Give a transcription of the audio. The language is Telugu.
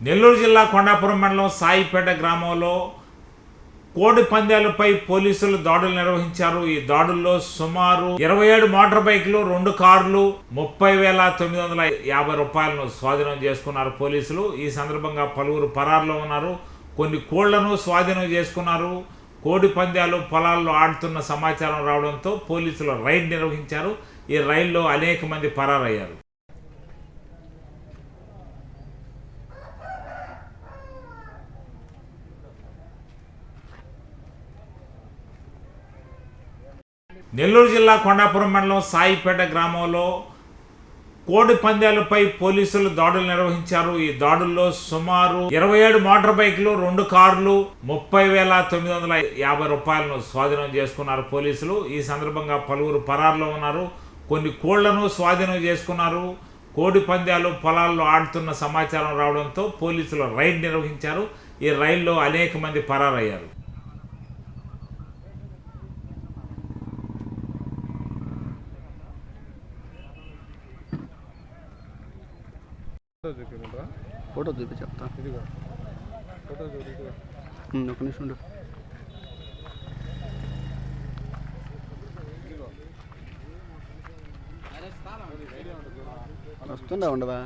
నెల్లూరు జిల్లా కొండాపురం మండలం సాయిపేట గ్రామంలో కోడి పందాలపై పోలీసులు దాడులు నిర్వహించారు. ఈ దాడుల్లో సుమారు 27 మోటార్ బైకులు, 2 కార్లు, 30,950 రూపాయలను స్వాధీనం చేసుకున్నారు పోలీసులు. ఈ సందర్భంగా పలువురు పరారులో ఉన్నారు. కొన్ని కోళ్లను స్వాధీనం చేసుకున్నారు. కోడి పందాలు పొలాల్లో ఆడుతున్న సమాచారం రావడంతో పోలీసులు రైడ్ నిర్వహించారు. ఈ రైల్లో అనేక మంది పరారయ్యారు. నెల్లూరు జిల్లా కొండాపురం మండలం సాయిపేట గ్రామంలో కోడి పందాలపై పోలీసులు దాడులు నిర్వహించారు. ఈ దాడుల్లో సుమారు 27 మోటార్ బైకులు, 2 కార్లు, 30,950 రూపాయలను స్వాధీనం చేసుకున్నారు పోలీసులు. ఈ సందర్భంగా పలువురు పరారులో ఉన్నారు. కొన్ని కోళ్లను స్వాధీనం చేసుకున్నారు. కోడి పందాలు పొలాల్లో ఆడుతున్న సమాచారం రావడంతో పోలీసులు రైడ్ నిర్వహించారు. ఈ రైల్లో అనేక మంది పరారయ్యారు. ఫోటో చూపి చెప్తా. ఒక నిమిషం ఉండు. వస్తుందా ఉండదా?